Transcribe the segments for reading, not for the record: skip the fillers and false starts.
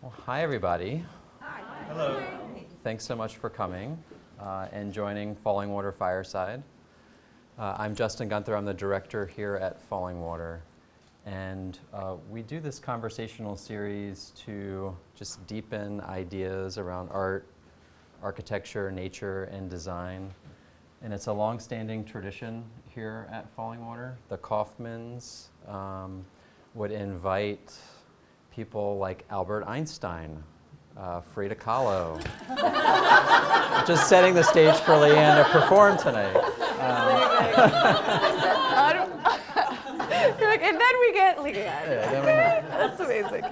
Well, hi, everybody. Hi. Hello. Thanks so much for coming and joining Fallingwater Fireside. I'm Justin Gunther. I'm the director here at Fallingwater. And we do this conversational series to just deepen ideas around art, architecture, nature, and design. And it's a long-standing tradition here at Fallingwater. The Kaufmans would invite people like Albert Einstein, Frida Kahlo, just setting the stage for Leanne to perform tonight. You're like, and then we get Leanne. Yeah, That's amazing.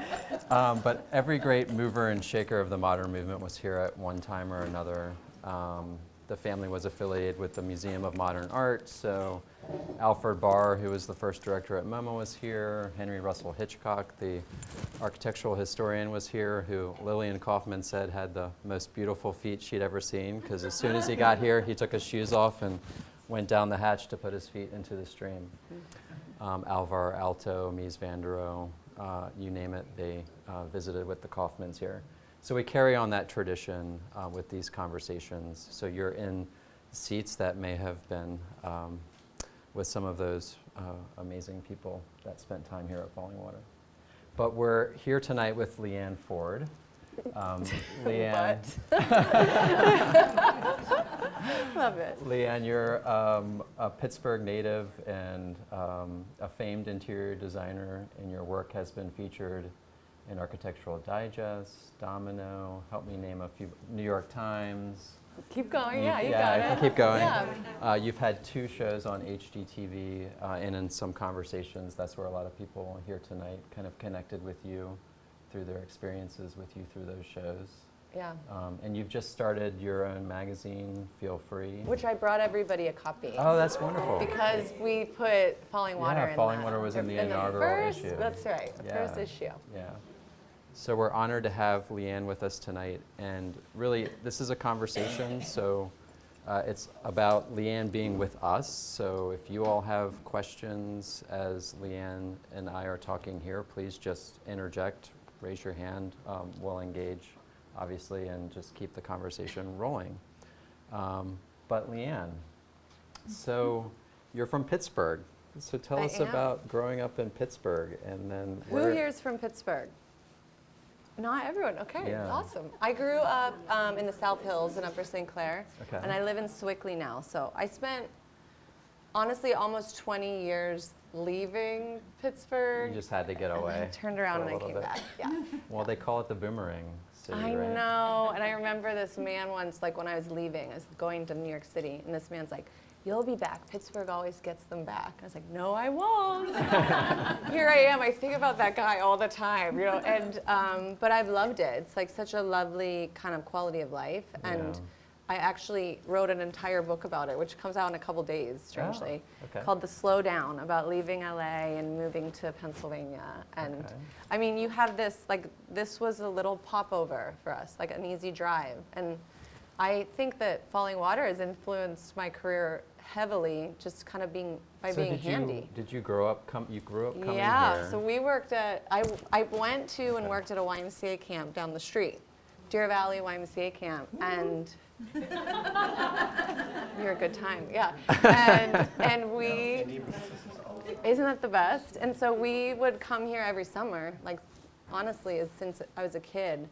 But every great mover and shaker of the modern movement was here at one time or another. The family was affiliated with the Museum of Modern Art, so Alfred Barr, who was the first director at MoMA, was here. Henry Russell Hitchcock, the architectural historian, was here, who Lillian Kaufman said had the most beautiful feet she'd ever seen, because as soon as he got here, he took his shoes off and went down the hatch to put his feet into the stream. Alvar Aalto, Mies van der Rohe, you name it, they visited with the Kaufmans here. So we carry on that tradition with these conversations. So you're in seats that may have been with some of those amazing people that spent time here at Fallingwater. But we're here tonight with Leanne Ford. Leanne. Love it. Leanne, you're a Pittsburgh native and a famed interior designer, and your work has been featured in Architectural Digest, Domino, help me name a few, New York Times. Keep going, you got I it. keep going. Yeah. You've had 2 shows on HGTV and in some conversations, that's where a lot of people here tonight kind of connected with you through their experiences with you through those shows. Yeah. And you've just started your own magazine, Feel Free. Which I brought everybody a copy. Oh, that's wonderful. Because we put Fallingwater in Fallingwater was in the inaugural issue. That's right, the first issue. Yeah. So we're honored to have Leanne with us tonight, and really this is a conversation, so it's about Leanne being with us. So if you all have questions as Leanne and I are talking here, please just interject, raise your hand, we'll engage obviously and just keep the conversation rolling. But Leanne, so you're from Pittsburgh, so tell us about growing up in Pittsburgh and then Who here's from Pittsburgh? Not everyone. Okay, Yeah. Awesome. I grew up in the South Hills in Upper St. Clair, Okay. and I live in Swickley now. So I spent, honestly, almost 20 years leaving Pittsburgh. You just had to get away. I turned around for a and I little came bit. back. Yeah. Well, they call it the boomerang city, I right? know. And I remember this man once, like when I was leaving, I was going to New York City, and this man's like, "You'll be back. Pittsburgh always gets them back." I was like, "No, I won't." Here I am. I think about that guy all the time, you know. And but I've loved it. It's like such a lovely kind of quality of life. And I actually wrote an entire book about it, which comes out in a couple days, strangely, called "The Slow Down," about leaving LA and moving to Pennsylvania. And I mean, you have this, like, this was a little popover for us, like an easy drive. And I think that Fallingwater has influenced my career heavily, just kind of being handy. Did you grow up? You grew up coming Yeah. here? So we worked at. I went to and worked at a YMCA camp down the street, Deer Valley YMCA camp, and you're a good time. Yeah. And we. Isn't that the best? And so we would come here every summer, like honestly, since I was a kid.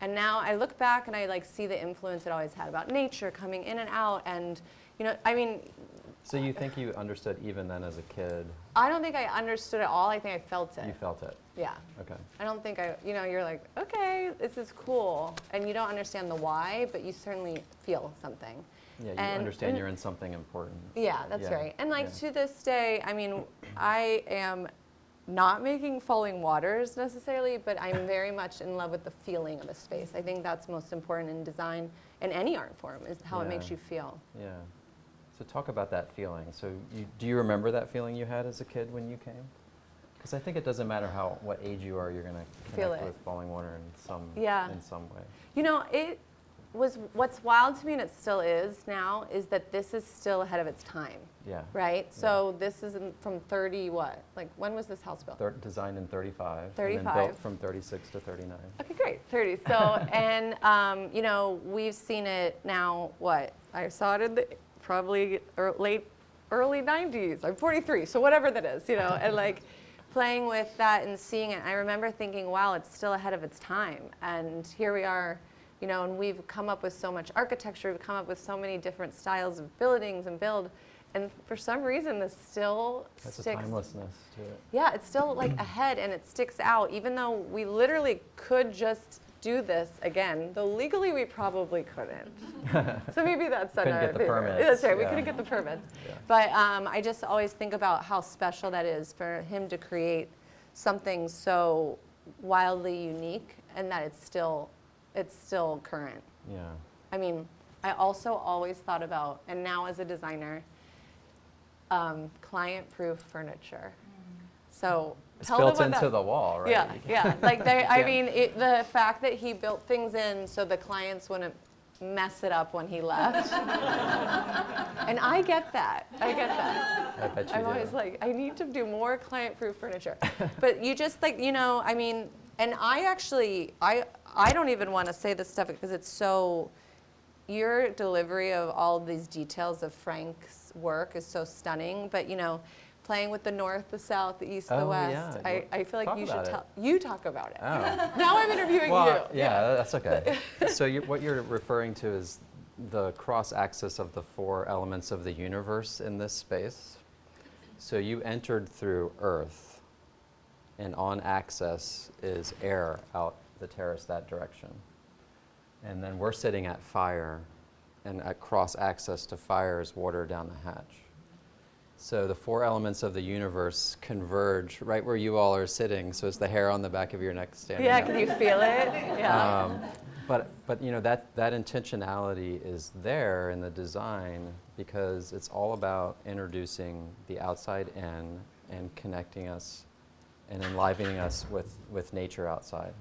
And now I look back and I like see the influence it always had about nature coming in and out, and you know, I mean. So you think you understood even then as a kid? I don't think I understood it all. I think I felt it. You felt it? Yeah. Okay. I don't think you're like, okay, this is cool, and you don't understand the why, but you certainly feel something. Yeah, you understand you're in something important. Yeah, that's right. And like to this day, I mean, I am not making falling waters necessarily, but I'm very much in love with the feeling of a space. I think that's most important in design and any art form, is how it makes you feel. Yeah. So talk about that feeling. So do you remember that feeling you had as a kid when you came? Because I think it doesn't matter what age you are, you're going to connect with Fallingwater in some way. You know, what's wild to me, and it still is now, is that this is still ahead of its time. Yeah. Right? So this is from 30 what? Like, when was this house built? Designed in 35. 35. And then built from 36 to 39. Okay, great, 30. So, and, you know, we've seen it now, what? I saw it in the probably early 90s. I'm 43, so whatever that is, you know, and like playing with that and seeing it. I remember thinking, wow, it's still ahead of its time. And here we are, you know, and we've come up with so much architecture, we've come up with so many different styles of buildings and build. And for some reason, this still That's sticks. a timelessness to it. Yeah, it's still like ahead and it sticks out, even though we literally could just do this again, though legally we probably couldn't. So maybe that's Couldn't another get the thing. permits, That's right, we yeah. couldn't get the permits. Yeah. But I just always think about how special that is for him to create something so wildly unique and that it's still current. Yeah. I mean, I also always thought about, and now as a designer, client-proof furniture. So It's tell built them what into that, the wall, right? yeah, yeah. Like I Yeah. mean, the fact that he built things in so the clients wouldn't mess it up when he left. And I get that. I get that. I bet you I'm do. always like, I need to do more client-proof furniture. But you just like, you know, I mean, and I actually, I don't even want to say this stuff because it's so, your delivery of all of these details of Frank's work is so stunning. But, you know, playing with the north, the south, the east, the Oh, west, yeah. I feel like Talk you should about it. you talk about it. Oh. Now I'm interviewing Well, you. yeah, that's okay. So what you're referring to is the cross-axis of the four elements of the universe in this space. So you entered through Earth, and on axis is air out the terrace that direction. And then we're sitting at fire, and at cross-axis to fire is water down the hatch. So the four elements of the universe converge right where you all are sitting. So is the hair on the back of your neck standing Yeah, up? can you feel it? Yeah. But you know, that intentionality is there in the design because it's all about introducing the outside in and connecting us and enlivening us with nature outside.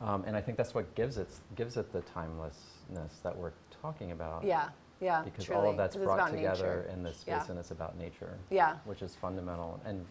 And I think that's what gives it the timelessness that we're talking about. Yeah. Yeah, Because truly, all of that's 'cause it's brought about together nature. in this space, Yeah. and it's about nature. Yeah. Which is fundamental. And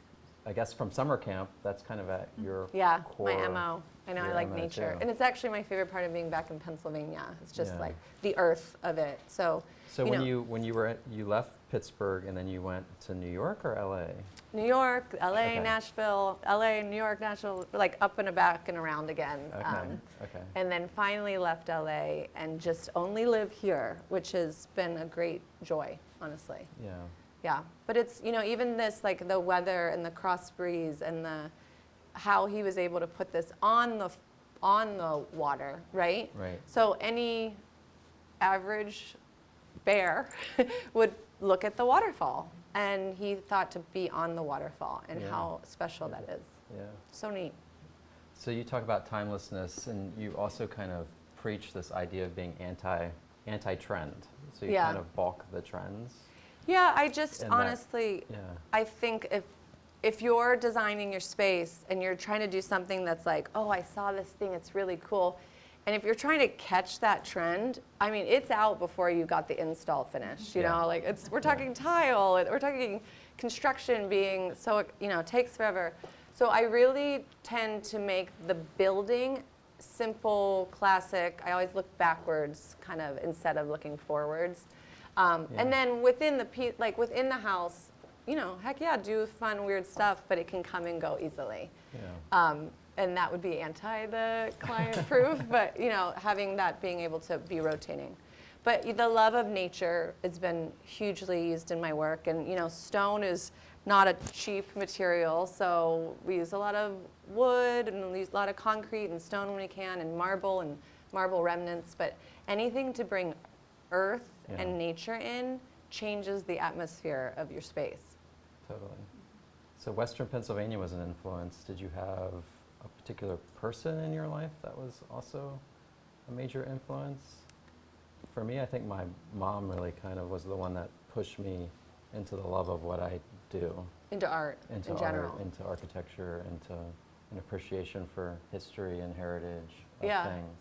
I guess from summer camp, that's kind of at your Yeah, core. my MO. I know I your like MO nature. too. And it's actually my favorite part of being back in Pennsylvania. It's just Yeah. like the earth of it. So, So you when know, you left Pittsburgh and then you went to New York or LA? New York, LA, Okay. Nashville, LA, New York, Nashville, like up and back and around again. Okay. Okay. And then finally left LA and just only live here, which has been a great joy, honestly. Yeah. Yeah, but it's, you know, even this, like the weather and the cross breeze and how he was able to put this on the water, right? Right. So any average bear would look at the waterfall, and he thought to be on the waterfall and Yeah. how special that is. Yeah. So neat. So you talk about timelessness, and you also kind of preach this idea of being anti-trend. So you Yeah. kind of balk the trends. Yeah, I just And that- honestly, Yeah. I think if you're designing your space and you're trying to do something that's like, oh, I saw this thing, it's really cool. And if you're trying to catch that trend, I mean, it's out before you got the install finished, you Yeah. know, like we're talking tile, we're talking construction being so, you know, takes forever. So I really tend to make the building simple, classic. I always look backwards kind of instead of looking forwards. And then within the house, you know, heck yeah, do fun, weird stuff, but it can come and go easily. Yeah. And that would be anti the client proof, but you know, having that being able to be rotating. But the love of nature has been hugely used in my work, and you know, stone is not a cheap material, so we use a lot of wood and we use a lot of concrete and stone when we can, and marble remnants. But anything to bring earth Yeah. and nature in changes the atmosphere of your space. Totally. So Western Pennsylvania was an influence. Did you have a particular person in your life that was also a major influence? For me, I think my mom really kind of was the one that pushed me into the love of what I do. Into art Into in art, general. into architecture, into an appreciation for history and heritage of Yeah. things.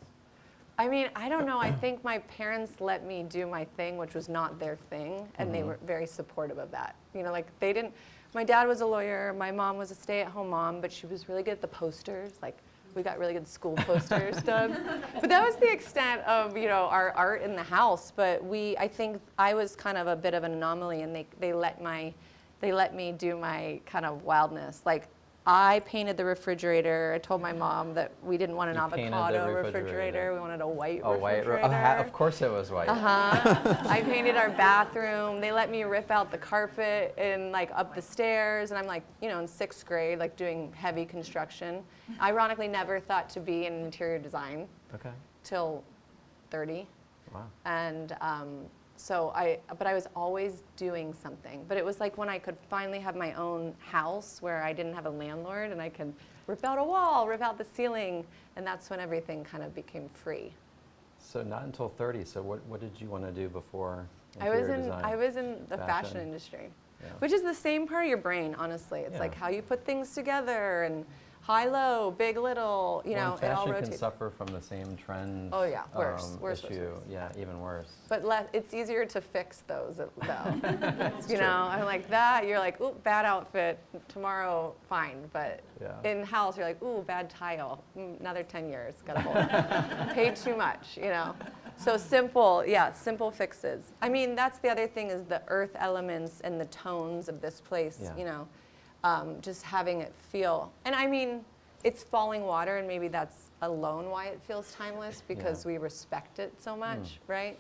I mean, I don't know. I think my parents let me do my thing, which was not their thing, and they were very supportive of that. You know, like they didn't. My dad was a lawyer. My mom was a stay-at-home mom, but she was really good at the posters. Like, we got really good school posters done. But that was the extent of, you know, our art in the house. But I think I was kind of a bit of an anomaly, and they let me do my kind of wildness. Like, I painted the refrigerator. I told my mom that we didn't want an avocado refrigerator. We wanted a white refrigerator. Of course it was white. I painted our bathroom. They let me rip out the carpet and like up the stairs. And I'm like, you know, in 6th grade, like doing heavy construction. Ironically, never thought to be in interior design till 30. Wow. And but I was always doing something. But it was like when I could finally have my own house where I didn't have a landlord and I could rip out a wall, rip out the ceiling, and that's when everything kind of became free. So not until 30. So what did you want to do before I was in the fashion industry, which is the same part of your brain, honestly. It's like how you put things together and high-low, big-little, you know, it all rotates. Fashion can suffer from the same trend. Oh yeah, worse. Yeah, even worse. But it's easier to fix those, though. You know, I'm like that. You're like, ooh, bad outfit. Tomorrow, fine. But in house, you're like, ooh, bad tile. Another 10 years. Gotta hold it. Paid too much. You know. So simple fixes. I mean, that's the other thing is the earth elements and the tones of this place. You know. Just having it feel, and I mean, it's falling water, and maybe that's alone why it feels timeless, because we respect it so much, right?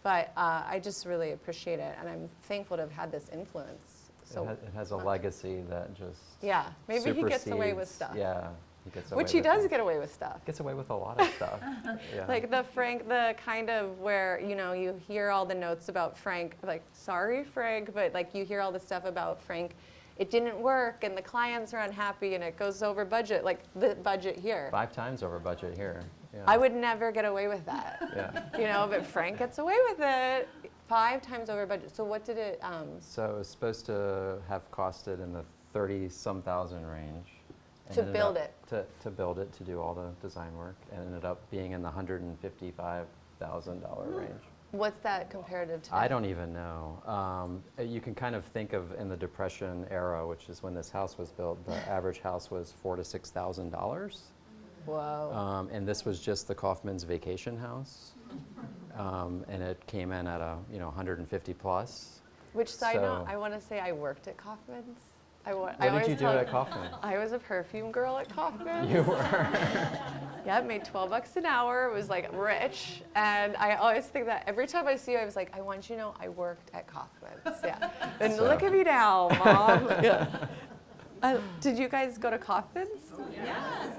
But I just really appreciate it, and I'm thankful to have had this influence. So it has a legacy that just maybe he gets away with stuff. Yeah, he gets away which he with does things. get away with stuff. Gets away with a lot of stuff. Like the kind of where, you know, you hear all the notes about Frank, like, sorry, Frank, but like you hear all the stuff about Frank. It didn't work, and the clients are unhappy, and it goes over budget, like the budget here. 5 times over budget here. Yeah. I would never get away with that. You know, but Frank gets away with it. 5 times over budget. So what did it? So it was supposed to have costed in the 30-some thousand range. To build it. To build it, to do all the design work, and ended up being in the $155,000 range. What's that comparative to? I don't even know. You can kind of think of in the Depression era, which is when this house was built, the average house was $4,000 to $6,000. Whoa. And this was just the Kaufman's vacation house, and it came in at 150 plus. Which side note, I want to say I worked at Kaufman's. What did you do at Kaufman? I was a perfume girl at Kaufman. You were? Yeah, made $12 an hour. Was like rich, and I always think that every time I see you, I was like, I want you to know I worked at Kaufman's. Yeah, and look at me now, Mom. Did you guys go to Kaufman's? Yes.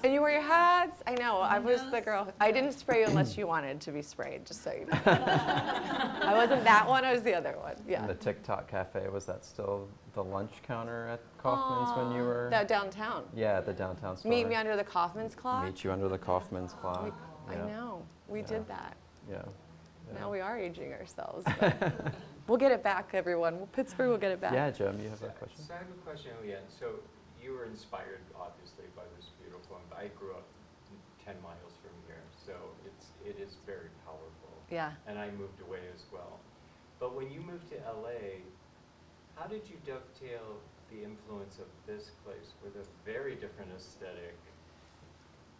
And you wear your hats? I know. I was the girl. I didn't spray you unless you wanted to be sprayed, just so you know. I wasn't that one. I was the other one. Yeah. And the TikTok Cafe, was that still the lunch counter at Kaufman's when you were? That downtown. Yeah, the downtown store. Meet me under the Kaufman's clock. Meet you under the Kaufman's clock. I know. We did that. Yeah. Now we are aging ourselves. We'll get it back, everyone. Pittsburgh will get it back. Yeah, Jim, you have a question? So I have a question, Leanne. So you were inspired, obviously, by this beautiful home. I grew up 10 miles from here, so it is very powerful. Yeah. And I moved away as well. But when you moved to LA, how did you dovetail the influence of this place with a very different aesthetic?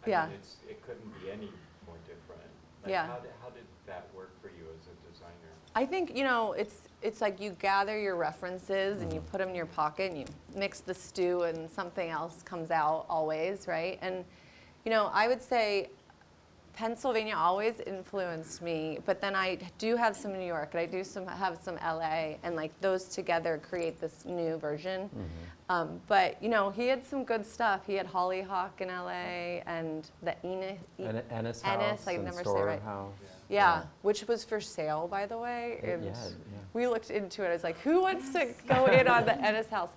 I mean, it couldn't be any more different. Like, how did that work for you as a designer? I think, you know, it's like you gather your references and you put them in your pocket and you mix the stew and something else comes out always, right? And, you know, I would say Pennsylvania always influenced me, but then I do have some New York and I do have some LA, and like those together create this new version. But, you know, he had some good stuff. He had Hollyhock in LA and the Ennis House I and never say Store right. House. Yeah, which was for sale, by the way. And we looked into it. I was like, who wants to go in on the Ennis house?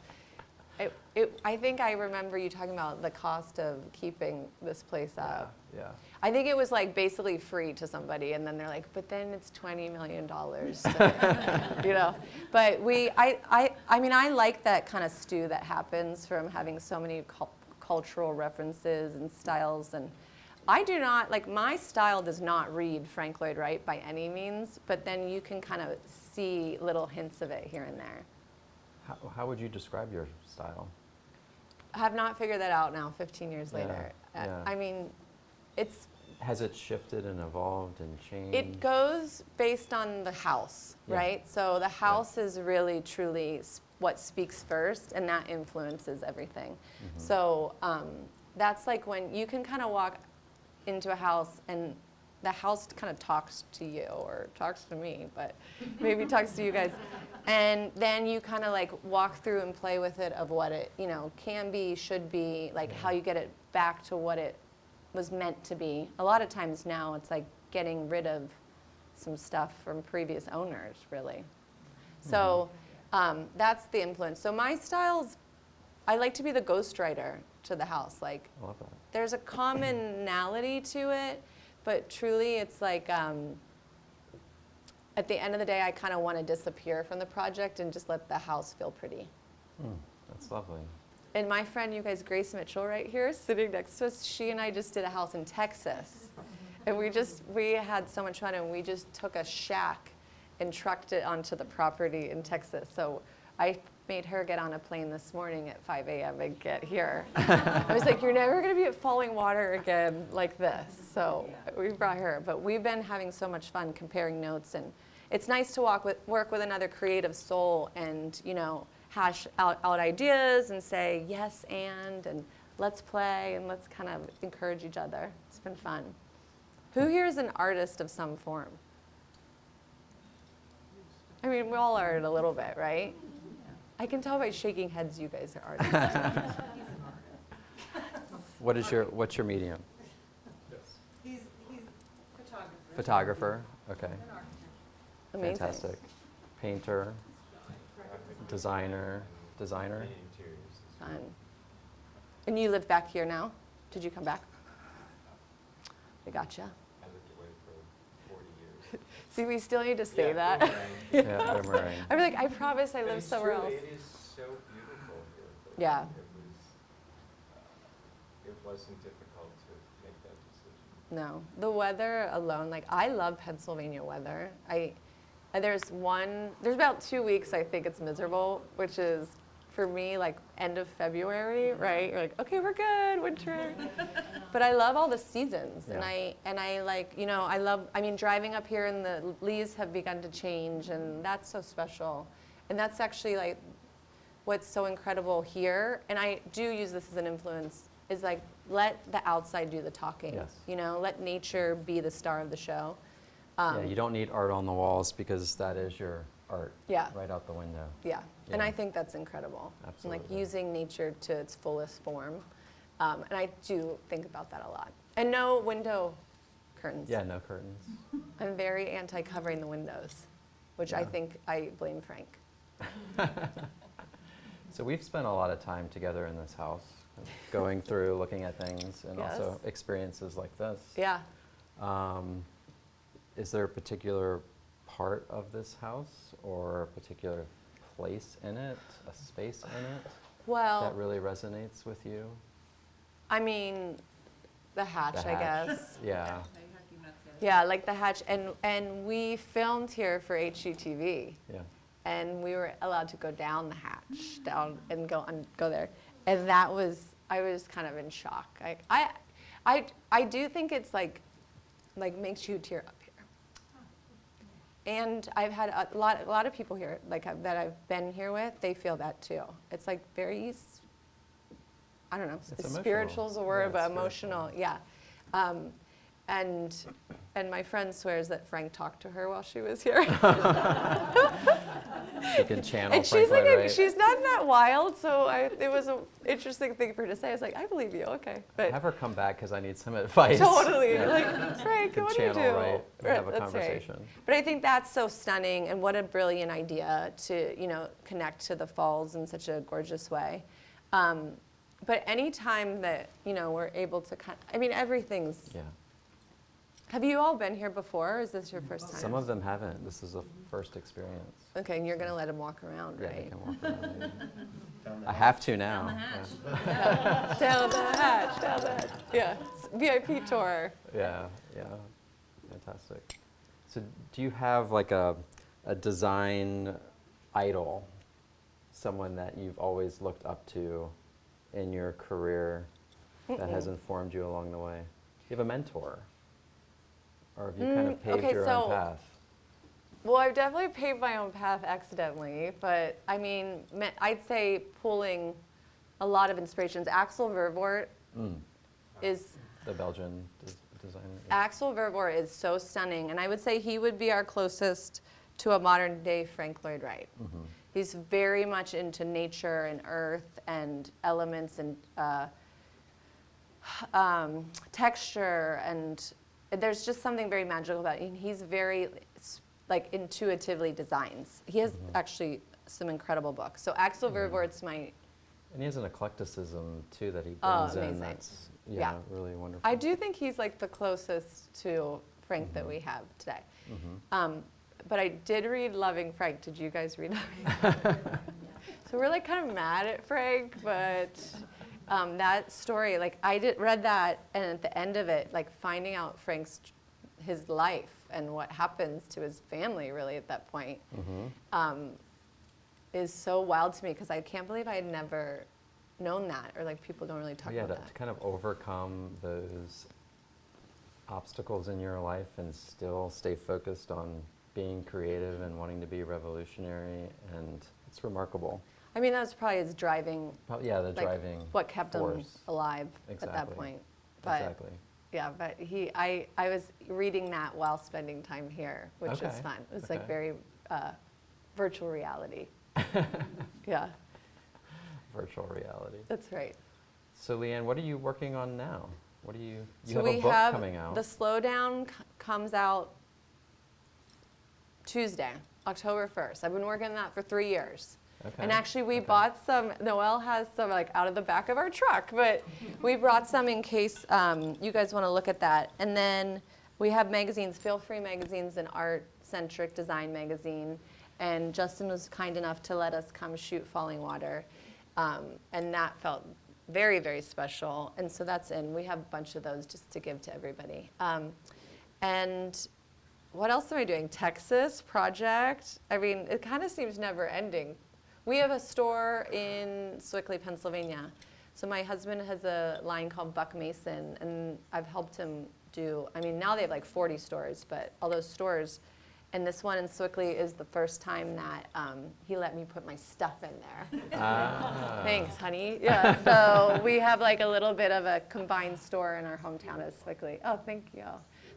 I think I remember you talking about the cost of keeping this place up. Yeah. I think it was like basically free to somebody, and then they're like, but then it's $20 million, to, you know. But I mean, I like that kind of stew that happens from having so many cultural references and styles, and I do not, like, my style does not read Frank Lloyd Wright by any means, but then you can kind of see little hints of it here and there. How would you describe your style? I have not figured that out now, 15 years later. Yeah. I mean, it's... Has it shifted and evolved and changed? It goes based on the house, Yeah. right? So the house is really, truly what speaks first, and that influences everything. Mm-hmm. So that's like when you can kind of walk into a house and the house kind of talks to you, or talks to me, but maybe talks to you guys. And then you kind of like walk through and play with it of what it, you know, can be, should be, like how you get it back to what it was meant to be. A lot of times now it's like getting rid of some stuff from previous owners, really. So that's the influence. So my styles, I like to be the ghostwriter to the house. Like, I love that. there's a commonality to it, but truly it's like, at the end of the day, I kind of want to disappear from the project and just let the house feel pretty. That's lovely. And my friend, you guys, Grace Mitchell right here, sitting next to us, she and I just did a house in Texas. And we had so much fun, and we just took a shack and trucked it onto the property in Texas. So I made her get on a plane this morning at 5 a.m. and get here. I was like, you're never going to be at Fallingwater again like this. So we brought her. But we've been having so much fun comparing notes. And it's nice to work with another creative soul and, you know, hash out ideas and say yes and let's play and let's kind of encourage each other. It's been fun. Who here is an artist of some form? I mean, we all are a little bit, right? I can tell by shaking heads you guys are artists. What's your medium? He's photographer. Photographer. Okay. And architect. Amazing. Fantastic. Painter, designer. Interiors. Fun. And you live back here now? Did you come back? I gotcha. I lived away for 40 years. See, we still need to say Yeah, that. boomerang. Yeah, boomerang. I'm like, I promise I But live it's somewhere true, else. It is so beautiful here. But Yeah. It wasn't difficult to make that decision. No, the weather alone, like I love Pennsylvania weather. There's about 2 weeks I think it's miserable, which is for me like end of February, right? You're like, okay, we're good, winter. But I love all the seasons, Yeah. and I like, you know, I mean, driving up here and the leaves have begun to change, and that's so special. And that's actually like what's so incredible here, and I do use this as an influence, is like let the outside do the talking. Yes. You know, let nature be the star of the show. Yeah, you don't need art on the walls because that is your art. Yeah. Right out the window. Yeah, and Yeah. I think that's incredible. And like Absolutely. using nature to its fullest form. And I do think about that a lot. And no window curtains. Yeah, no curtains. I'm very anti-covering the windows, which I Yeah. think I blame Frank. So we've spent a lot of time together in this house, going through, looking at things, and also Yes. experiences like this. Yeah. Is there a particular part of this house or a particular place in it, a space in it Well, that really resonates with you? I mean, the hatch, The I hatch. guess. Yeah. Yeah, like the hatch. And we filmed here for HGTV. Yeah. And we were allowed to go down the hatch, down and go there, and I was kind of in shock. I do think it's like makes you tear up here. And I've had a lot of people here that I've been here with. They feel that too. It's like very, I don't know, It's spiritual is a emotional. word, Yeah, but it's emotional. Yeah. And my friend swears that Frank talked to her while she was here. You can channel And Frank she's like, Lloyd Wright. she's not that wild, so it was an interesting thing for her to say. I was like, I believe you, okay. But Have her come back because I need some advice. totally, Yeah. like, Frank, Could what do you do? channel Wright and have a That's right. conversation. But I think that's so stunning, and what a brilliant idea to, connect to the falls in such a gorgeous way. But any time that, we're able to everything's Yeah. Have you all been here before, or is this your first time? Some of them haven't. This is a first experience. Okay, and you're going to let them walk around, Yeah, right? they can walk around. I have to now. Down the hatch, down the hatch. Yeah, VIP tour. Yeah, fantastic. So do you have like a design idol, someone that you've always looked up to in your career that has informed you along the way? Do you have a mentor? Or have you kind of paved your own path? Well, I've definitely paved my own path accidentally, but I mean, I'd say pulling a lot of inspirations. Axel Vervoort is... The Belgian designer. Axel Vervoort is so stunning, and I would say he would be our closest to a modern day Frank Lloyd Wright. He's very much into nature and earth and elements and texture, and there's just something very magical about it. And he's very like intuitively designs. He has actually some incredible books. So Axel Vervoort's my... And he has an eclecticism too that he brings in amazing. that's Yeah. really wonderful. I do think he's like the closest to Frank that we have today. But I did read Loving Frank. Did you guys read Loving Frank? So we're like kind of mad at Frank, but that story, like read that, and at the end of it, like finding out his life and what happens to his family really at that point is so wild to me, because I can't believe I had never known that, or like people don't really talk about to that. kind of overcome those obstacles in your life and still stay focused on being creative and wanting to be revolutionary, and it's remarkable. I mean, that's probably his driving, The driving what kept force. him alive at that Exactly. point. But Exactly. yeah, but I was reading that while spending time here, which was Okay. fun. It was Okay. like very virtual reality. Yeah, Virtual reality. that's right. So Leanne, what are you working on now? What do you So have we a book have coming out? The Slowdown comes out Tuesday, October 1st. I've been working on that for 3 years. Okay. And actually we bought some, Noelle has some like out of the back of our truck, but we brought some in case you guys want to look at that. And then we have magazines, Feel Free magazines, and art-centric design magazine. And Justin was kind enough to let us come shoot Fallingwater. And that felt very, very special. And so that's in. We have a bunch of those just to give to everybody. And what else am I doing? Texas project. I mean, it kind of seems never ending. We have a store in Swickley, Pennsylvania. So my husband has a line called Buck Mason, and I've helped him do, I mean, now they have like 40 stores, but all those stores, and this one in Swickley is the first time that he let me put my stuff in there. Thanks, honey. Yeah, so we have like a little bit of a combined store in our hometown of Swickley. Oh, thank you.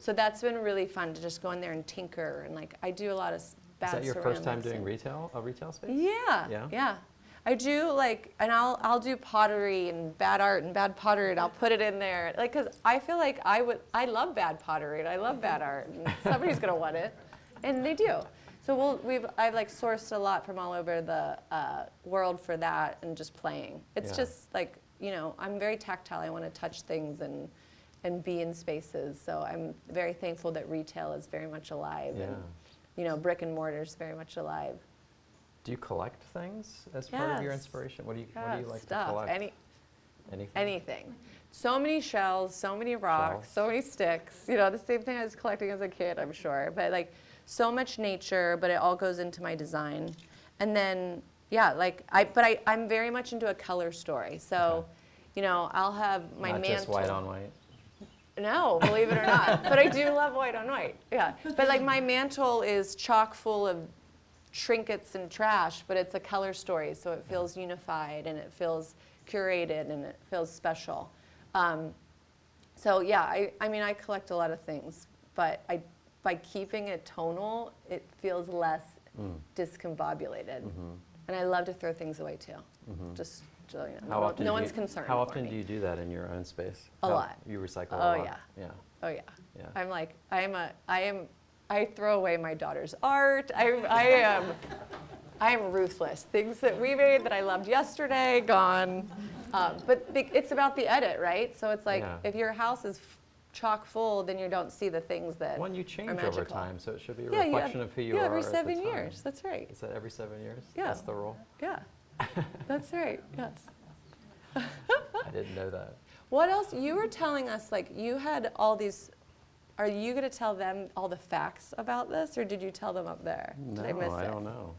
So that's been really fun to just go in there and tinker, and like I do a lot of bad ceramics. Is that your first time doing a retail space? Yeah. I do like, and I'll do pottery and bad art and bad pottery, and I'll put it in there, like, cause I feel like I love bad pottery and I love bad art, and somebody's gonna want it, and they do. So I've like sourced a lot from all over the world for that, and just playing. It's just like, you know, I'm very tactile. I want to touch things and be in spaces. So I'm very thankful that retail is very much alive, and you know, brick and mortar is very much alive. Do you collect things as part of your inspiration? What do you like to collect? Anything. So many shells, so many rocks, so many sticks. You know, the same thing I was collecting as a kid, I'm sure. But like so much nature, but it all goes into my design. And then, I'm very much into a color story. So, you know, I'll have my mantle. Not just white on white? No, believe it or not. But I do love white on white, yeah. But like my mantle is chock full of trinkets and trash, but it's a color story, so it feels unified and it feels curated and it feels special. So yeah, I mean, I collect a lot of things, but by keeping it tonal, it feels less discombobulated. And I love to throw things away too. Just so you know, no one's concerned. How often do you do that in your own space? A lot. You recycle a lot? Yeah. Oh yeah. I'm like, I throw away my daughter's art. I am ruthless. Things that we made that I loved yesterday, gone. But it's about the edit, right? So it's like if your house is chock full, then you don't see the things that One, you are change over magical. time, so it should be a Yeah, reflection of who you are every at the 7 time. years. That's right. Is that every 7 years? Yeah. That's the rule? Yeah, that's right. Yes. I didn't know that. What else? You were telling us, like, you had all these. Are you going to tell them all the facts about this, or did you tell them up there? No, Did I miss it? don't know.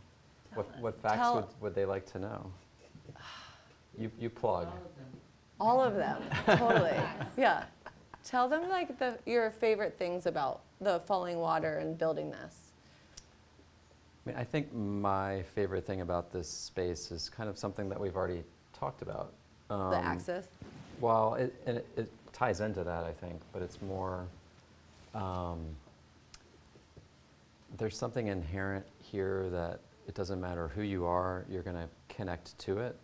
What facts Tell- would they like to know? You plug. All of them, totally. Yeah. Tell them like your favorite things about the falling water and building this. I mean, I think my favorite thing about this space is kind of something that we've already talked about. The axis. Well, it ties into that, I think, but it's more, there's something inherent here that it doesn't matter who you are, you're going to connect to it.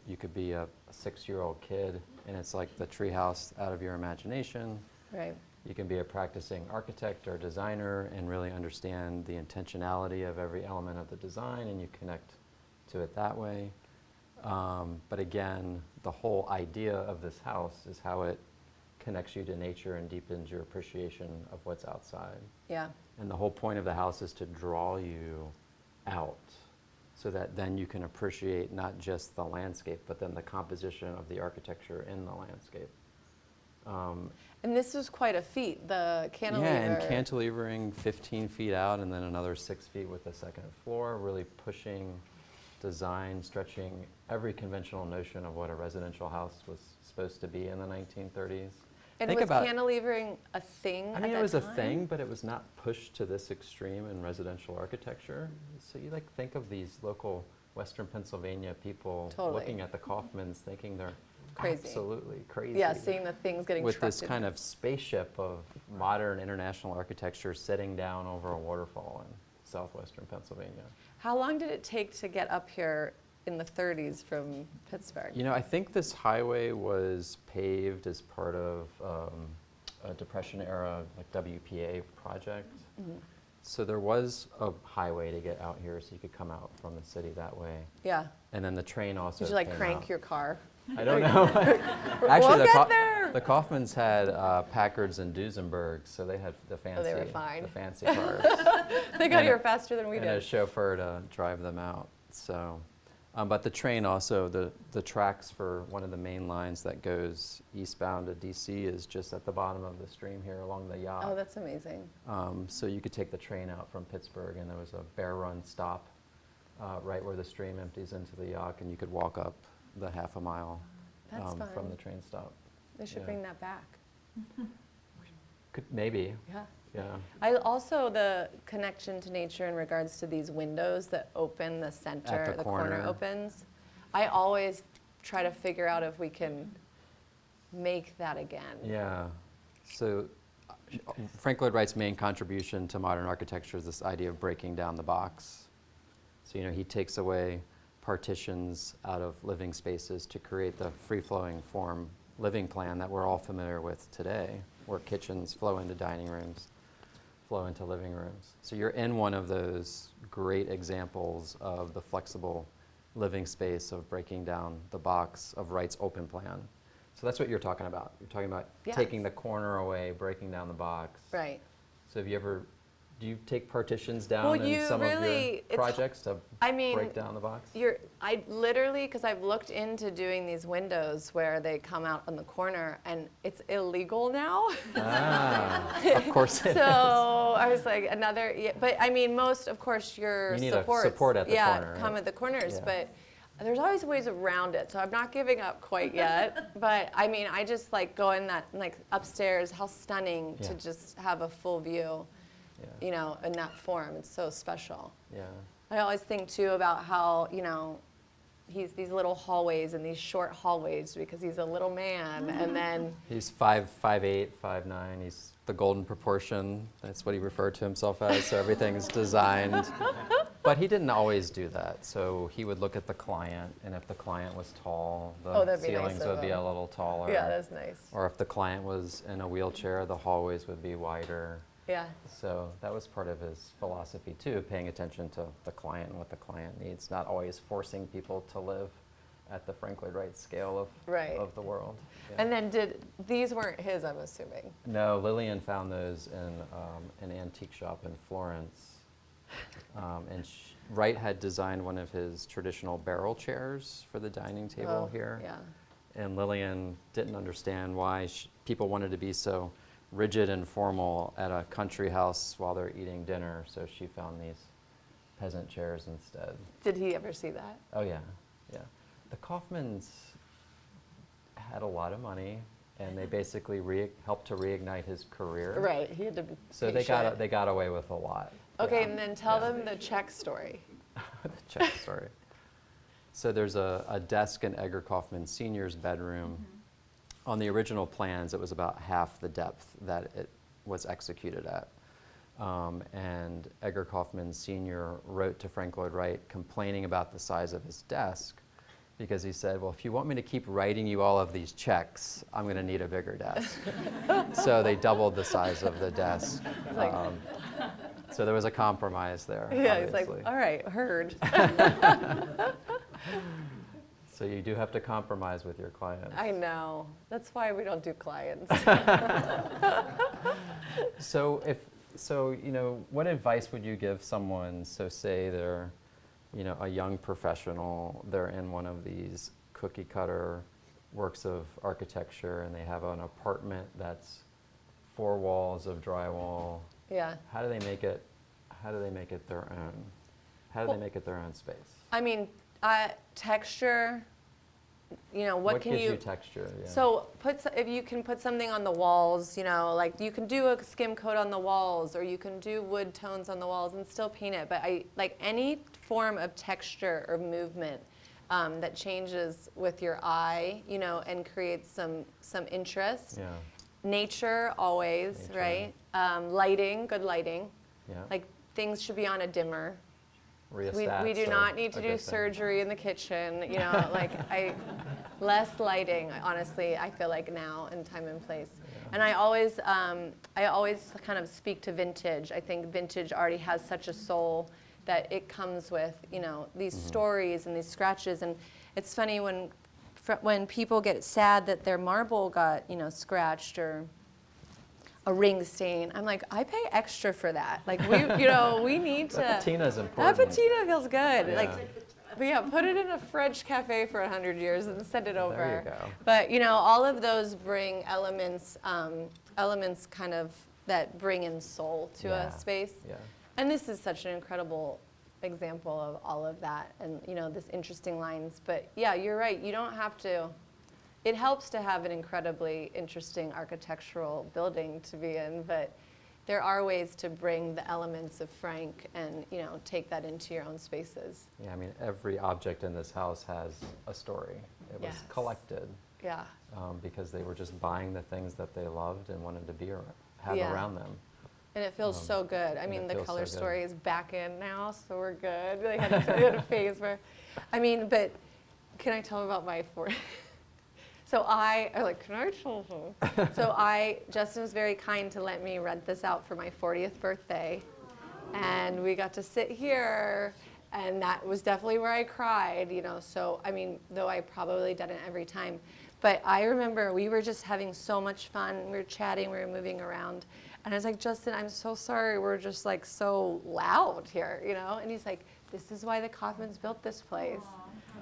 You could be a 6-year-old kid, and it's like the treehouse out of your imagination. Right. You can be a practicing architect or designer and really understand the intentionality of every element of the design, and you connect to it that way. But again, the whole idea of this house is how it connects you to nature and deepens your appreciation of what's outside. Yeah. And the whole point of the house is to draw you out so that then you can appreciate not just the landscape, but then the composition of the architecture in the landscape. And this was quite a feat, the cantilever. Yeah, and cantilevering 15 feet out and then another 6 feet with the second floor, really pushing design, stretching every conventional notion of what a residential house was supposed to be in the 1930s. And Think was about- cantilevering a thing I mean, at it was that a time? thing, but it was not pushed to this extreme in residential architecture. So you like think of these local Western Pennsylvania people Totally. looking at the Kaufmans, thinking they're Crazy. absolutely crazy. Yeah, seeing the things getting with trucked this in kind there. of spaceship of modern international architecture sitting down over a waterfall in southwestern Pennsylvania. How long did it take to get up here in the 30s from Pittsburgh? You know, I think this highway was paved as part of a Depression era like WPA project. Mhm. So there was a highway to get out here, so you could come out from the city that way. Yeah. And then the train also Did you like came crank out. your car? I don't know. We'll Actually, get there! the Kaufmans had Packards and Duesenbergs, so they had the fancy, they were fine. the fancy cars. They got And here a- faster than we and a did. chauffeur to drive them out. So, but the train also, the tracks for one of the main lines that goes eastbound to DC is just at the bottom of the stream here along the yacht. Oh, that's amazing. So you could take the train out from Pittsburgh, and there was a Bear Run stop right where the stream empties into the yacht, and you could walk up the half a mile That's from fun. the train stop. They should yeah. bring that back. Could maybe, Yeah. yeah. I also, the connection to nature in regards to these windows that open the center, At the corner corner. opens. I always try to figure out if we can make that again. Yeah. So Frank Lloyd Wright's main contribution to modern architecture is this idea of breaking down the box. So, you know, he takes away partitions out of living spaces to create the free-flowing form living plan that we're all familiar with today, where kitchens flow into dining rooms, flow into living rooms. So you're in one of those great examples of the flexible living space of breaking down the box of Wright's open plan. So that's what you're talking about. You're talking about Yes. taking the corner away, breaking down the box. Right. So have you ever, do you take partitions down Well, in you some of really- your it's- projects to I mean, break down the box? I literally, because I've looked into doing these windows where they come out on the corner, and it's illegal now. Ah, of course it So is. I was like, another, yeah, but I mean, most, of course, your You need a supports, support at the corner, come right? at the corners, Yeah. but there's always ways around it. So I'm not giving up quite yet. But I mean, I just like go in that, like upstairs, how stunning to Yeah. just have a full view, Yeah. you know, in that form. It's so special. Yeah. I always think too about how, you know, he's these little hallways and these short hallways because he's a little man, and then He's 5'8", 5'9". He's the golden proportion. That's what he referred to himself as. So everything's designed. But he didn't always do that. So he would look at the client, and if the client was tall, Oh, the that'd be nice ceilings of would be him. a little taller. yeah, that's nice. Or if the client was in a wheelchair, the hallways would be wider. Yeah, So that was part of his philosophy too, paying attention to the client and what the client needs, not always forcing people to live at the Frank Lloyd Wright scale Right. of the world. Yeah. And then these weren't his, I'm assuming. No, Lillian found those in an antique shop in Florence. And Wright had designed one of his traditional barrel chairs for the dining table here. Yeah. And Lillian didn't understand why people wanted to be so rigid and formal at a country house while they're eating dinner, so she found these peasant chairs instead. Did he ever see that? Oh yeah, yeah. The Kaufmans had a lot of money, and they basically helped to reignite his career. Right, he had to So make they sure. got away with a lot. Okay, Yeah. and then tell them the check story. The check story. So there's a desk in Edgar Kaufman Sr.'s bedroom. On the original plans, it was about half the depth that it was executed at. And Edgar Kaufman Sr. wrote to Frank Lloyd Wright complaining about the size of his desk, because he said, well, if you want me to keep writing you all of these checks, I'm going to need a bigger desk. So they doubled the size of the desk. Like- So there was a compromise there. Yeah, he's obviously. like, all right, heard. So you do have to compromise with your clients. I know. That's why we don't do clients. So what advice would you give someone? So say they're, a young professional, they're in one of these cookie cutter works of architecture, and they have an apartment that's 4 walls of drywall. Yeah. How do they make it their own? How do they make it their own space? I mean, texture, what can gives you... you texture? Yeah. So if you can put something on the walls, like you can do a skim coat on the walls, or you can do wood tones on the walls and still paint it. But I like any form of texture or movement that changes with your eye, and creates some interest. Yeah. Nature always, Nature. right? Lighting, good lighting. Yeah. Like things should be on a dimmer. We Rheostats do are not need to a do good thing. surgery in the kitchen, less lighting, honestly, I feel like now in time and place. Yeah. And I always kind of speak to vintage. I think vintage already has such a soul that it comes with, these stories and these scratches. And it's funny when people get sad that their marble got, scratched or a ring stain. I'm like, I pay extra for that. Like we need to. That patina's That important. patina feels good. Yeah. But yeah, put it in a French cafe for 100 years and send it over. There you go. But all of those bring elements kind of that bring in soul to Yeah. a space. Yeah. And this is such an incredible example of all of that, and this interesting lines. But yeah, you're right. You don't have to. It helps to have an incredibly interesting architectural building to be in, but there are ways to bring the elements of Frank and take that into your own spaces. Yeah, I mean, every object in this house has a story. It was Yes. collected Yeah. because they were just buying the things that they loved and wanted to have Yeah. around them. And it feels so good. I and mean, it the feels color so good. story is back in now, so we're good. They had a phase where, but can I tell about my So can I tell them? So Justin was very kind to let me rent this out for my 40th birthday. And we got to sit here, and that was definitely where I cried, So, I mean, though I probably done it every time. But I remember we were just having so much fun. We were chatting, we were moving around. And I was like, Justin, I'm so sorry. We're just like so loud here, And he's like, this is why the Kaufmans built this place.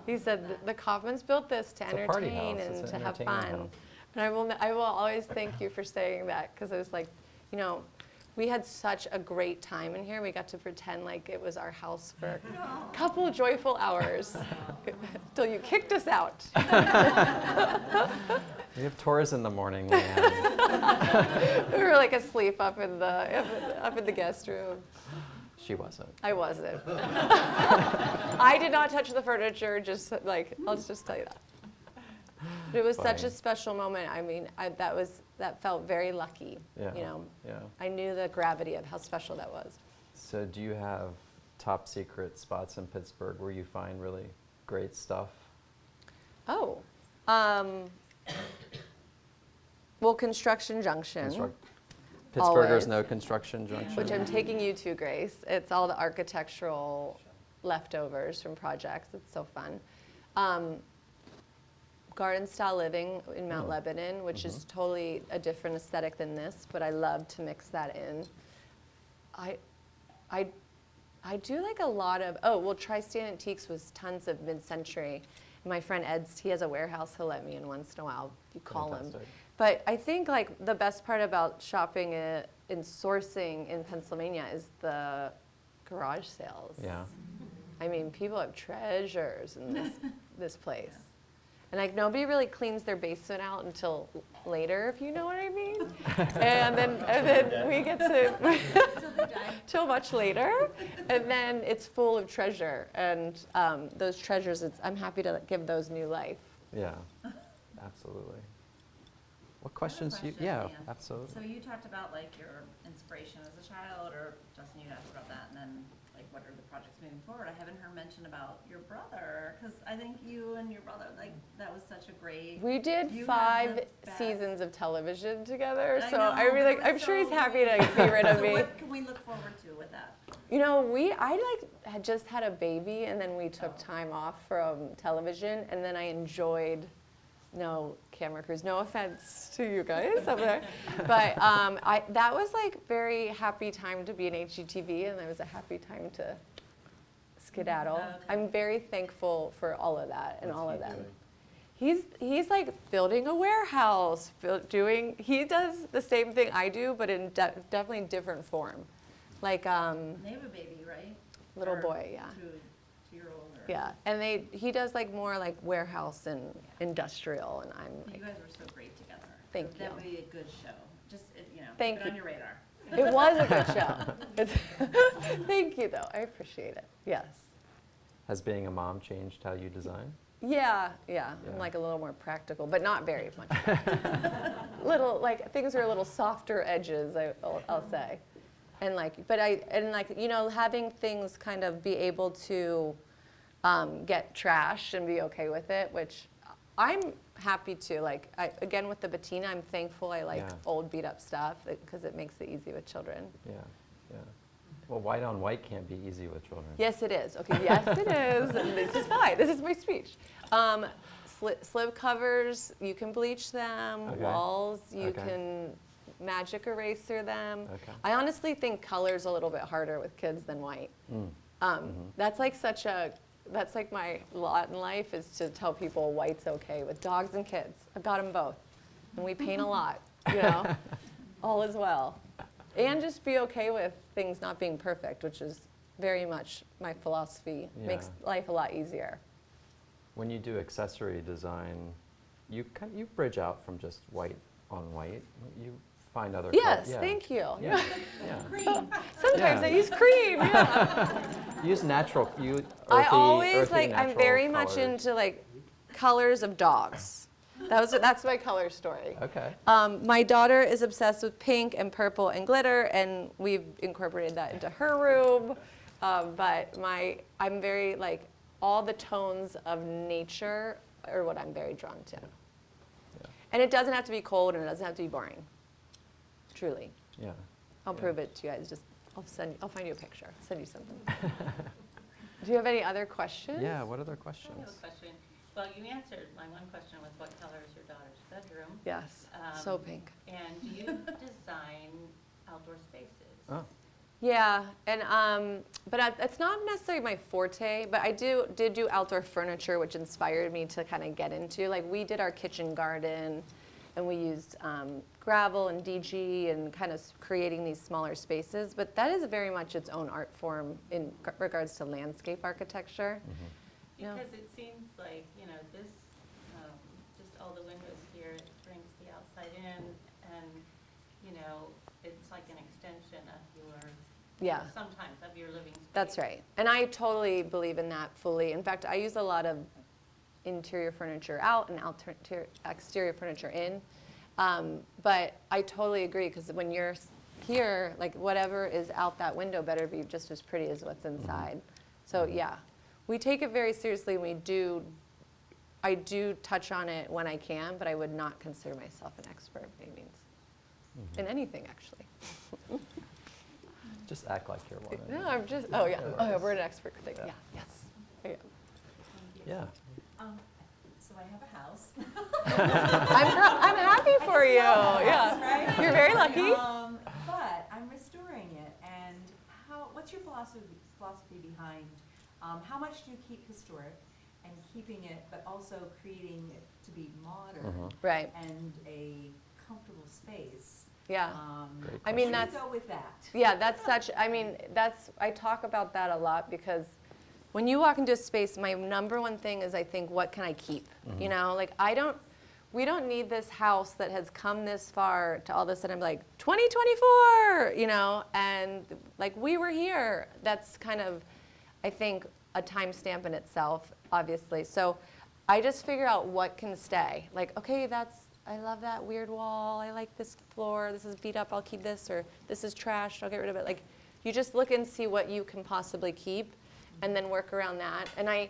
He said, the Kaufmans built this to It's a party entertain house. and It's to an have entertainment fun. house. And I will always thank you for saying that, because I was like, we had such a great time in here. We got to pretend like it was our house for a couple of joyful hours till you kicked us out. We have tours in the morning, Leanne. We were like asleep up in the guest room. She wasn't. I wasn't. I did not touch the furniture. I'll just tell you that. But it was such Funny. a special moment. I mean, that felt very lucky. Yeah. Yeah. I knew the gravity of how special that was. So do you have top secret spots in Pittsburgh where you find really great stuff? Oh, well, Construction Junction, Pittsburghers Always. know Construction Junction. which I'm taking you to, Grace. It's all the architectural leftovers from projects. It's so fun. garden style living in Mount Mm. Lebanon, which is totally a different aesthetic than this, but I love to mix that in. I do like a lot of, Tri-State Antiques was tons of mid-century. My friend Ed's, he has a warehouse, he'll let me in once in a while, you call him. Fantastic. But I think like the best part about shopping and sourcing in Pennsylvania is the garage sales. Yeah. I mean, people have treasures in this place. And like nobody really cleans their basement out until later, if you know what I mean. and then we get to till much later, and then it's full of treasure. And those treasures, I'm happy to give those new life. Yeah, absolutely. What questions do you? question, Yeah, Leanne. absolutely. So you talked about like your inspiration as a child, or Justin, you asked about that, and then like what are the projects moving forward? I haven't heard mention about your brother, because I think you and your brother, like that was such a great. We did You had 5 the best- seasons of television together, I so know, I really, but it was I'm sure he's so happy to great. be rid of So me. what can we look forward to with that? You know, I had just had a baby, and then we took time off from television, and then I enjoyed, no camera crews, no offense to you guys up there, but that was like very happy time to be in HGTV, and it was a happy time to skedaddle. Okay. I'm very thankful for all of that and What's all he of them. doing? He's like building a warehouse, he does the same thing I do, but in definitely different form. Like They have a baby, right? little Or boy, yeah. 2-year-old. Or Yeah, and he does like more like warehouse and industrial, and I'm You like, guys were so great together. Thank That you. would be a good show. Just Thank put it you. on your radar. it was a good show. Thank you though, I appreciate it. Yes. Has being a mom changed how you design? Yeah. Yeah. I'm like a little more practical, but not very much. Little like things are a little softer edges, I'll say, and like, having things kind of be able to get trashed and be okay with it, which I'm happy to. Like again with the patina, I'm thankful I like Yeah. old beat up stuff because it makes it easy with children. Yeah, yeah. Well, white on white can't be easy with children. Yes, it is. Okay, yes, it is. And this is fine. This is my speech. Slip covers, you can bleach them. Okay. Walls, you Okay. can magic eraser them. Okay. I honestly think color's a little bit harder with kids than white. Mm. That's like my lot in life is to tell people white's okay with dogs and kids. I've got them both. And we paint a lot, all is well. And just be okay with things not being perfect, which is very much my philosophy. Yeah. Makes life a lot easier. When you do accessory design, you bridge out from just white on white. You find other Yes, colors. Yeah. thank you. Yeah, yeah. Sometimes Yeah. I use cream, yeah. Use natural. I always earthy, I'm natural very much colors. into like colors of dogs. That's my color story. Okay. My daughter is obsessed with pink and purple and glitter, and we've incorporated that into her room. But I'm very like all the tones of nature are what I'm very drawn to. Yeah. And it doesn't have to be cold, and it doesn't have to be boring. Truly, Yeah. I'll Yeah. prove it to you guys. I'll find you a picture. Send you something. Do you have any other questions? Yeah. What other I questions? have a question. Well, you answered my one question was what color is your daughter's bedroom? Yes. So Um, pink. And do you design outdoor spaces? Oh. Yeah, and but it's not necessarily my forte. But I did do outdoor furniture, which inspired me to kind of get into. Like we did our kitchen garden, and we used gravel and DG and kind of creating these smaller spaces. But that is very much its own art form in regards to landscape architecture. Mhm. Yeah. Because it seems like, this, just all the windows here, it brings the outside in and, it's like an extension of your, Yeah. sometimes of your living space. That's right. And I totally believe in that fully. In fact, I use a lot of interior furniture out and exterior furniture in. But I totally agree because when you're here, like whatever is out that window better be just as pretty as what's inside. So yeah, we take it very seriously. I do touch on it when I can, but I would not consider myself an expert by any means. In anything, actually. Just act like you're one. No, I'm just, oh yeah, we're an expert thing. Yeah. Yeah, yes. Yeah. Yeah. So so I have a house. I'm happy for you. Yeah, Right? you're very lucky. But I'm restoring it, and what's your philosophy behind, how much do you keep historic and keeping it, but also creating it to be modern Right. and a comfortable space? Yeah. Great I mean, Where do that's you go with that? yeah. That's such. I mean, I talk about that a lot because when you walk into a space, my number one thing is I think, what can I keep? You know, like we don't need this house that has come this far to all of a sudden be like 2024, you know, and like we were here. That's kind of, I think, a timestamp in itself, obviously. So I just figure out what can stay. Like, okay, I love that weird wall. I like this floor. This is beat up. I'll keep this. Or this is trashed. I'll get rid of it. Like, you just look and see what you can possibly keep and then work around that. And I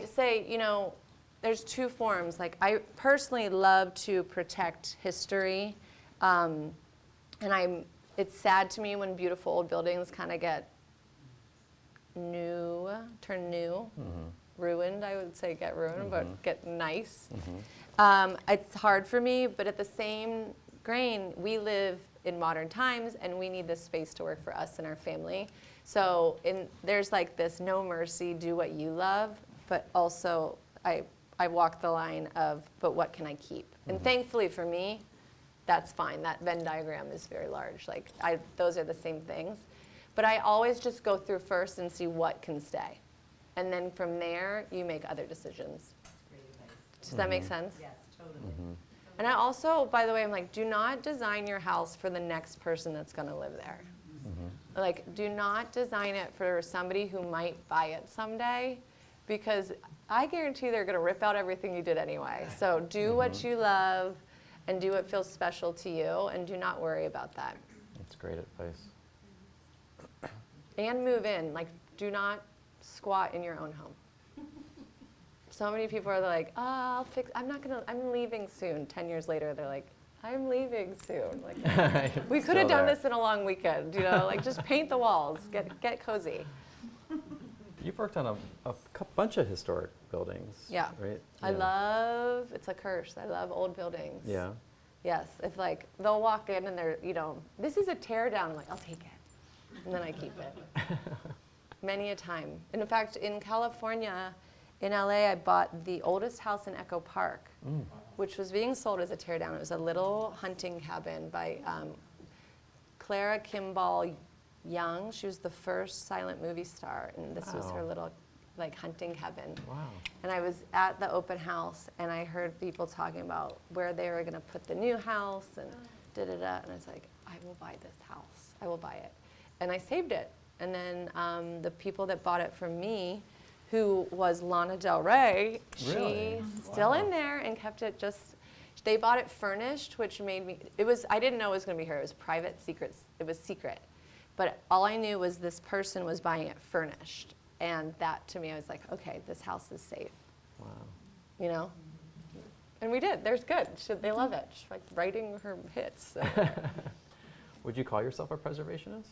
say, you know, there's two forms. Like, I personally love to protect history. It's sad to me when beautiful old buildings kind of turn new, ruined, I would say get ruined, but get nice. It's hard for me, but at the same grain, we live in modern times and we need this space to work for us and our family. So there's like this no mercy, do what you love, but also I walk the line of, but what can I keep? And thankfully for me, that's fine. That Venn diagram is very large. Like those are the same things. But I always just go through first and see what can stay. And then from there, you make other decisions. Great advice. Does that make sense? Yes, totally. And I also, by the way, I'm like, do not design your house for the next person that's going to live there. Like, do not design it for somebody who might buy it someday, because I guarantee they're going to rip out everything you did anyway. So do what you love and do what feels special to you, and do not worry about that. That's great advice. And move in. Like, do not squat in your own home. So many people are like, oh, I'm leaving soon. 10 years later, they're like, I'm leaving soon. Like, we could have done this in a long weekend, you know, like just paint the walls, get cozy. You've worked on a bunch of historic buildings, Yeah. right? It's a curse. I love old buildings. Yeah. Yes, if like, they'll walk in and they're, you know, this is a tear down, I'm like, I'll take it. And then I keep it. Many a time. And in fact, in California, in LA, I bought the oldest house in Echo Park, which was being sold as a tear down. It was a little hunting cabin by Clara Kimball Young. She was the first silent movie star, and this was her little like hunting cabin. Wow. And I was at the open house, and I heard people talking about where they were going to put the new house, and da-da-da. And I was like, I will buy this house. I will buy it. And I saved it. And then the people that bought it from me, who was Lana Del Rey, Really? she's still in there and kept it just, they bought it furnished, which made me, I didn't know it was going to be her. It was private secrets. It was secret. But all I knew was this person was buying it furnished. And that, to me, I was like, okay, this house is safe, Wow. you know? And we did. There's good. They love it. She's like writing her hits. So. Would you call yourself a preservationist,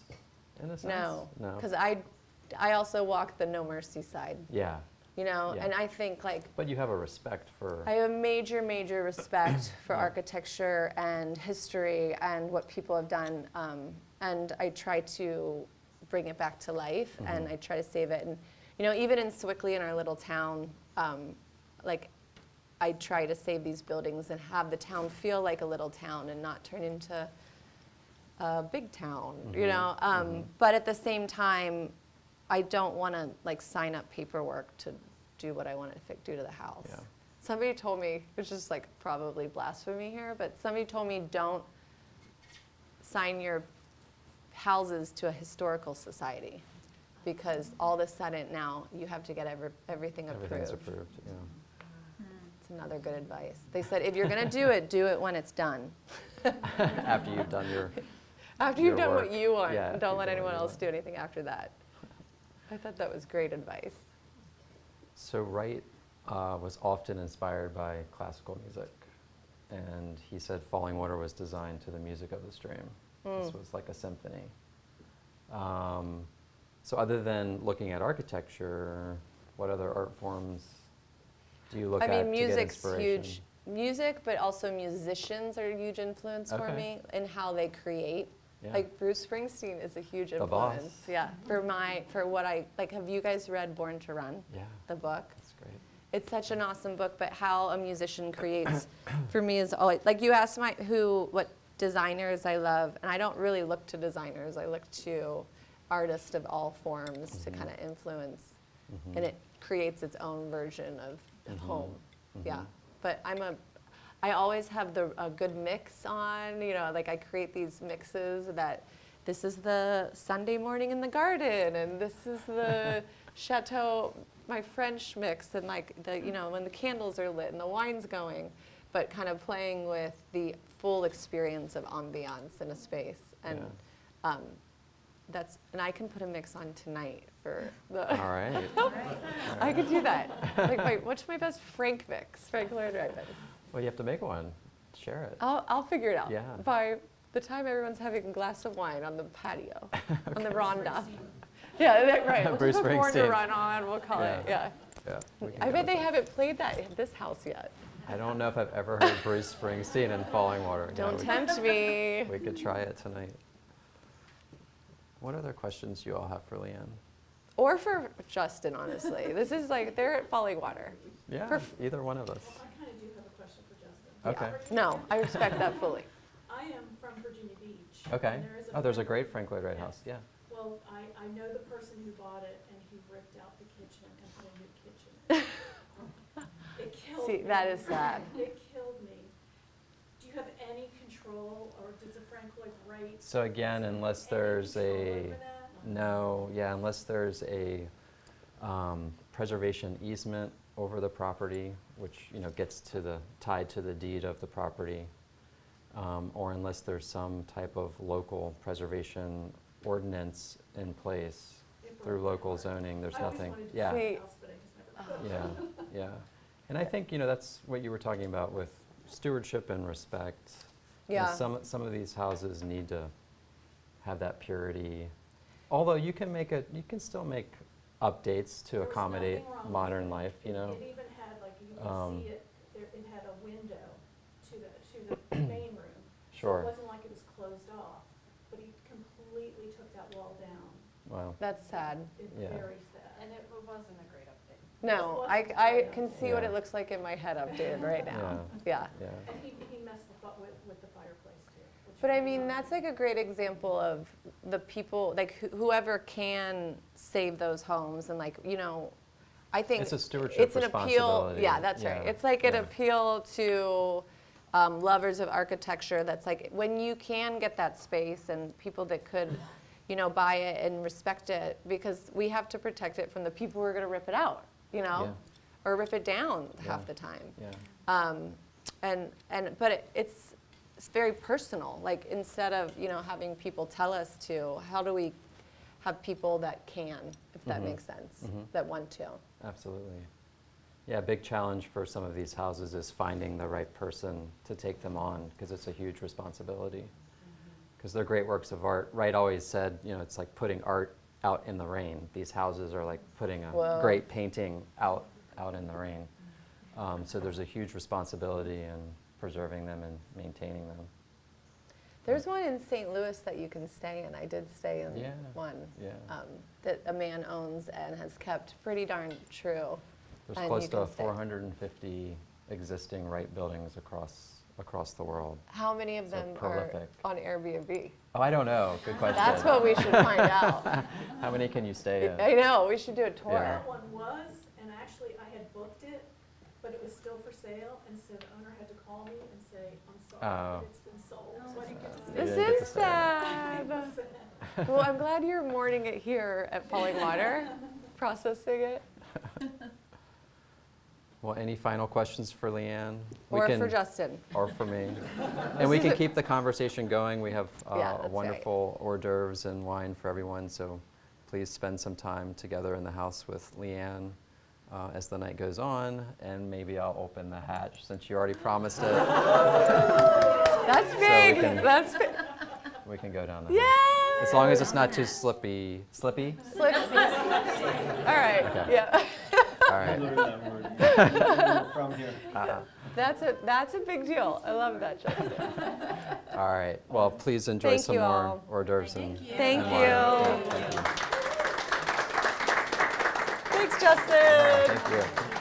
in a sense? No. No. Because I also walk the no mercy side, Yeah. you know? Yeah. And I think, like, But you have a respect for. I have a major, major respect for architecture and history and what people have done. And I try to bring it back to life, and I try to save it. And, you know, even in Sewickley, in our little town, like, I try to save these buildings and have the town feel like a little town and not turn into a big town, you know? But at the same time, I don't want to, like, sign up paperwork to do what I want to do to the house. Yeah. Somebody told me, which is, like, probably blasphemy here, but somebody told me don't sign your houses to a historical society, because all of a sudden now you have to get everything Everything's approved. approved, yeah. It's another good advice. They said, if you're going to do it when it's done. After you've done your. After you've your done work. what you want. Yeah, after Don't you've let done what anyone you else want. do anything after that. I thought that was great advice. So Wright was often inspired by classical music, and he said Fallingwater was designed to the music of the stream. This was like a symphony. So other than looking at architecture, what other art forms do you look I at mean, to get music's inspiration? huge. Music, but also musicians are a huge influence for Okay. me in how they create. Yeah. Like Bruce Springsteen is a huge The boss. influence. Yeah, for what I like. Have you guys read Born to Run? Yeah, The book. that's great. It's such an awesome book, but how a musician creates, for me, is always like you asked what designers I love, and I don't really look to designers. I look to artists of all forms to kind of influence, and it creates its own version of home. Yeah, but I always have a good mix on. You know, like I create these mixes that this is the Sunday morning in the garden, and this is the Chateau, my French mix, and like when the candles are lit and the wine's going, but kind of playing with the full experience of ambiance in a space. And and I can put a mix on tonight for the. All right. I could do that. Like what's my best Frank mix? Frank Lloyd Wright mix. Well, you have to make one. Share it. I'll figure it out. Yeah. By the time everyone's having a glass of wine on the patio, on the veranda. Yeah, right. We'll Bruce just put Born to Springsteen. Run on. We'll call it. Yeah. Yeah. we can I go bet with they that. haven't played that at this house yet. I don't know if I've ever heard Bruce Springsteen in Fallingwater. Yeah, Don't tempt me. we could try it tonight. What other questions do you all have for Leanne? Or for Justin, honestly. This is like, they're at Fallingwater. Yeah, either one of us. I kind of do have a question for Justin. Okay. No, I respect that fully. I am from Virginia Beach. Okay. and there is Oh, there's a Frank- great Frank Lloyd Wright house. Yeah. Well, I know the person who bought it, and he ripped out the kitchen and put a new kitchen in. It killed me. See, that is sad. It killed me. Do you have any control, or does the Frank Lloyd Wright? So again, unless any there's control a over that? unless there's a preservation easement over the property, which gets tied to the deed of the property, or unless there's some type of local preservation ordinance in place It through broke my local heart. zoning. There's I always nothing. wanted to Yeah. buy a See- house, but I just never could. Yeah. And I think that's what you were talking about with stewardship and respect. Yeah. Some of these houses need to have that purity. Although you can still make updates to There was accommodate nothing wrong with modern it. life, It even had, like, you could see it, it had a window to the main room. So Sure. it wasn't like it was closed off, but he completely took that wall down. Wow. That's sad. It's Yeah. very sad. And it wasn't a great update. No, wasn't I great. can see what Yeah. it looks like in my head updated right now. Yeah. Yeah. And he messed with the fireplace too. which But I was mean, not- that's like a great example of the people, like whoever can save those homes and like, I think It's a stewardship it's an appeal. responsibility. Yeah, that's right. Yeah, It's like an yeah. appeal to lovers of architecture. That's like when you can get that space and people that could, buy it and respect it, because we have to protect it from the people who are going to rip it out, Yeah. or rip it down half Yeah. the time. Yeah. But it's very personal. Like instead of having people tell us to, how do we have people that can, if that makes sense, that want to? Absolutely. Yeah, a big challenge for some of these houses is finding the right person to take them on, because it's a huge responsibility. Because they're great works of art. Wright always said, it's like putting art out in the rain. These houses are like putting a Whoa. great painting out in the rain. So there's a huge responsibility in preserving them and maintaining them. There's one in St. Louis that you can stay in. I did stay in Yeah. one Yeah. that a man owns and has kept pretty darn true. There's and close you to can stay. 450 existing Wright buildings across the world. How many of So them prolific. are on Airbnb? Oh, I don't know. Good question. That's what we should find out. How many can you stay in? I know, we should do a tour. Yeah. That one was, and actually I had booked it, but it was still for sale, and so the owner had to call me and say, I'm sorry, Oh. but it's been sold, so I didn't get to see You This didn't get is to stay. sad. Well, I'm glad you're mourning it here at Fallingwater, processing it. Well, any final questions for Leanne? Or for Justin. Or for me. And we is can a- keep the conversation going. We have Yeah, that's right. wonderful hors d'oeuvres and wine for everyone, so please spend some time together in the house with Leanne as the night goes on, and maybe I'll open the hatch since you already promised it. That's we big, can- that's big. We can go down the Yay! hatch. As long as it's not too slippy. Slippy? All right, Okay. yeah. All right. That's a big deal. I love that, Justin. All right. Well, please enjoy Thank some you more all. hors d'oeuvres and Thank and you. wine. Thank you. Thanks, Justin. Thank you.